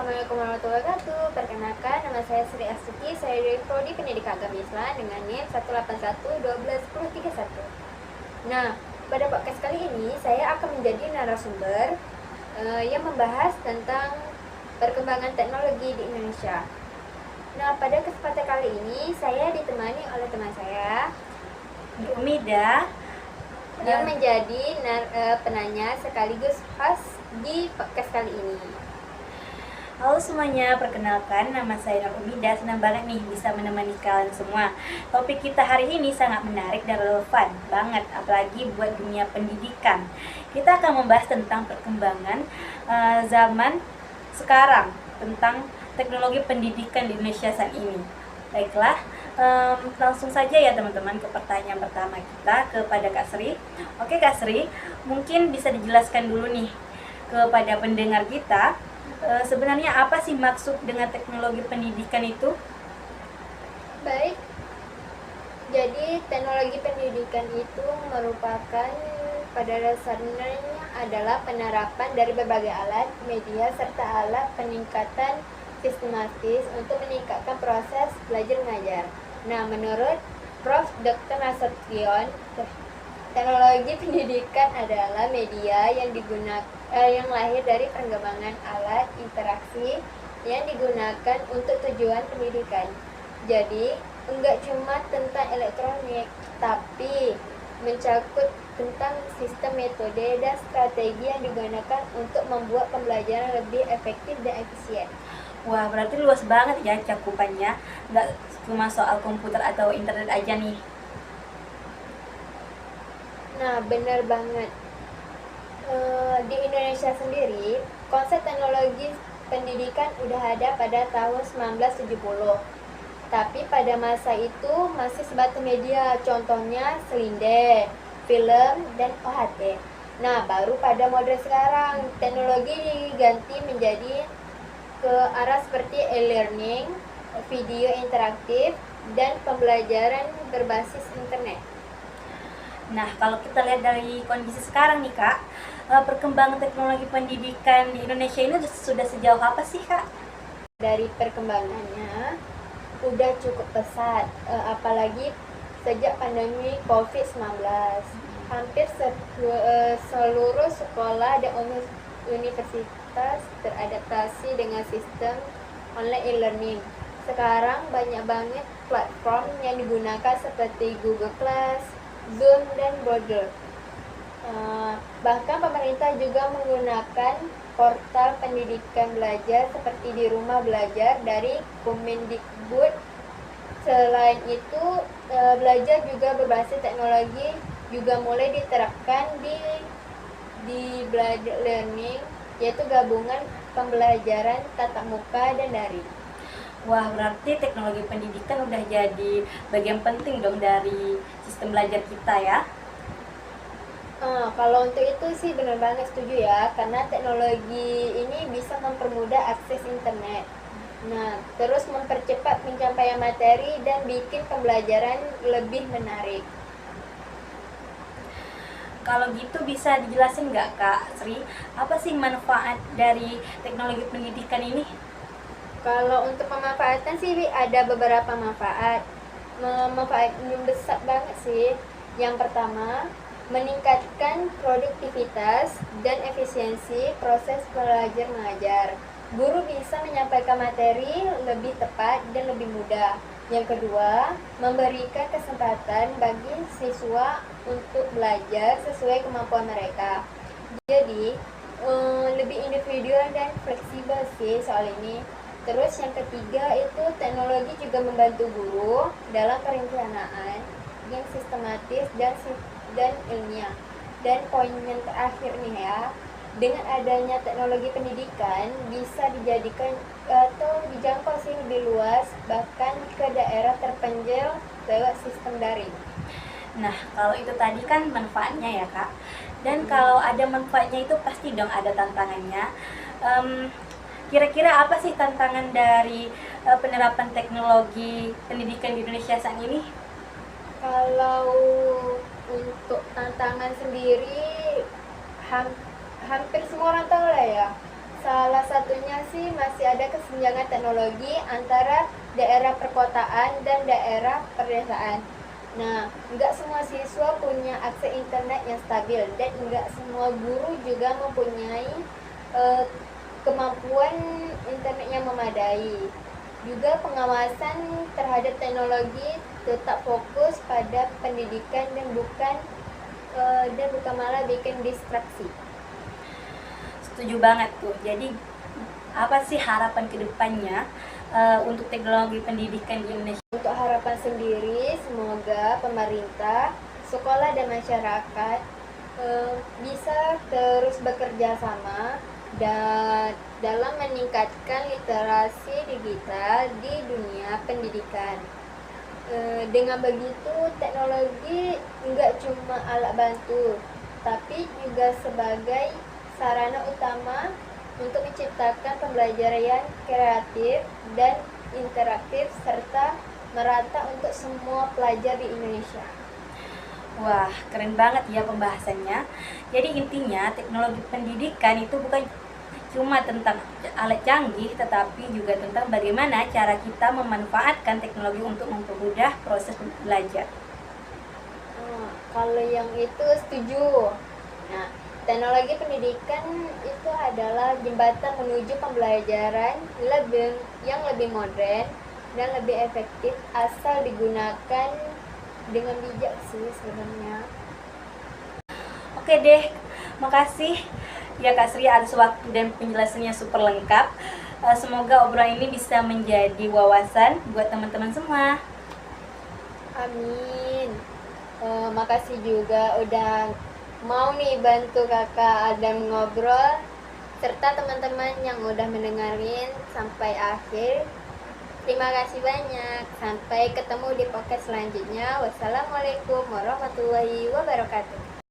Assalamualaikum warahmatullahi wabarakatuh. Perkenalkan, nama saya Sri Astuti. Saya dari Prodi Pendidikan Agama Islam dengan NIM 181121031. Nah, pada podcast kali ini saya akan menjadi narasumber yang membahas tentang perkembangan teknologi di Indonesia. Nah, pada kesempatan kali ini saya ditemani oleh teman saya, Umida, yang menjadi penanya sekaligus host di podcast kali ini. Halo semuanya, perkenalkan nama saya Umida. Senang banget nih bisa menemani kalian semua. Topik kita hari ini sangat menarik dan relevan banget, apalagi buat dunia pendidikan. Kita akan membahas tentang perkembangan zaman sekarang, tentang teknologi pendidikan di Indonesia saat ini. Baiklah, langsung saja ya teman-teman ke pertanyaan pertama kita kepada Kak Sri. Oke Kak Sri, mungkin bisa dijelaskan dulu nih kepada pendengar kita, sebenarnya apa sih maksud dengan teknologi pendidikan itu? Baik, jadi teknologi pendidikan itu merupakan pada dasarnya adalah penerapan dari berbagai alat, media, serta alat peningkatan sistematis untuk meningkatkan proses belajar mengajar. Nah, menurut Prof. Dr. Nasution, teknologi pendidikan adalah media yang lahir dari pengembangan alat interaksi yang digunakan untuk tujuan pendidikan. Jadi, enggak cuma tentang elektronik, tapi mencakup tentang sistem, metode, dan strategi yang digunakan untuk membuat pembelajaran lebih efektif dan efisien. Wah, berarti luas banget ya cakupannya, nggak cuma soal komputer atau internet aja nih. Nah, benar banget. Di Indonesia sendiri, konsep teknologi pendidikan udah ada pada tahun 1970. Tapi pada masa itu masih sebatas media, contohnya selinde, film, dan OHT. Nah, baru pada modern sekarang, teknologi diganti menjadi ke arah seperti e-learning, video interaktif, dan pembelajaran berbasis internet. Nah, kalau kita lihat dari kondisi sekarang nih Kak, perkembangan teknologi pendidikan di Indonesia ini sudah sejauh apa sih Kak? Dari perkembangannya udah cukup pesat, apalagi sejak pandemi COVID-19. Hampir seluruh sekolah dan universitas teradaptasi dengan sistem online e-learning. Sekarang banyak banget platform yang digunakan seperti Google Class, Zoom, dan Moodle. Bahkan pemerintah juga menggunakan portal pendidikan belajar seperti di rumah belajar dari Kemendikbud. Selain itu, belajar juga berbasis teknologi juga mulai diterapkan di belajar learning, yaitu gabungan pembelajaran tatap muka dan daring. Wah, berarti teknologi pendidikan udah jadi bagian penting dong dari sistem belajar kita ya. Kalau untuk itu sih benar banget setuju ya, karena teknologi ini bisa mempermudah akses internet. Nah, terus mempercepat pencapaian materi dan bikin pembelajaran lebih menarik. Kalau gitu bisa dijelasin nggak Kak Sri, apa sih manfaat dari teknologi pendidikan ini? Kalau untuk pemanfaatan sih ada beberapa manfaat. Manfaat yang besar banget sih. Yang pertama, meningkatkan produktivitas dan efisiensi proses belajar mengajar. Guru bisa menyampaikan materi lebih tepat dan lebih mudah. Yang kedua, memberikan kesempatan bagi siswa untuk belajar sesuai kemampuan mereka. Jadi, lebih individual dan fleksibel sih soal ini. Terus yang ketiga itu teknologi juga membantu guru dalam perencanaan yang sistematis dan ilmiah. Dan poin yang terakhir nih ya, dengan adanya teknologi pendidikan bisa dijadikan atau dijangkau sih lebih luas, bahkan ke daerah terpencil lewat sistem daring. Nah, kalau itu tadi kan manfaatnya ya Kak. Dan kalau ada manfaatnya itu pasti dong ada tantangannya. Kira-kira apa sih tantangan dari penerapan teknologi pendidikan di Indonesia saat ini? Kalau untuk tantangan sendiri hampir semua orang tahu lah ya, salah satunya sih masih ada kesenjangan teknologi antara daerah perkotaan dan daerah pedesaan. Nah, nggak semua siswa punya akses internet yang stabil dan nggak semua guru juga mempunyai kemampuan internet yang memadai. Juga pengawasan terhadap teknologi tetap fokus pada pendidikan dan bukan malah bikin distraksi. Setuju banget tuh. Jadi apa sih harapan kedepannya untuk teknologi pendidikan di Indonesia? Untuk harapan sendiri, semoga pemerintah, sekolah dan masyarakat bisa terus bekerja sama dan dalam meningkatkan literasi digital di dunia pendidikan. Dengan begitu, teknologi nggak cuma alat bantu, tapi juga sebagai sarana utama untuk menciptakan pembelajaran yang kreatif dan interaktif serta merata untuk semua pelajar di Indonesia. Wah, keren banget ya pembahasannya. Jadi intinya teknologi pendidikan itu bukan cuma tentang alat canggih, tetapi juga tentang bagaimana cara kita memanfaatkan teknologi untuk mempermudah proses belajar. Kalau yang itu setuju. Nah, teknologi pendidikan itu adalah jembatan menuju pembelajaran yang lebih modern dan lebih efektif asal digunakan dengan bijak sih sebenarnya. Oke deh, makasih ya Kak Sri atas waktu dan penjelasannya super lengkap. Semoga obrolan ini bisa menjadi wawasan buat teman-teman semua. Amin. Makasih juga udah mau nih bantu kakak Adam ngobrol serta teman-teman yang udah mendengarin sampai akhir. Terima kasih banyak. Sampai ketemu di podcast selanjutnya. Wassalamualaikum warahmatullahi wabarakatuh.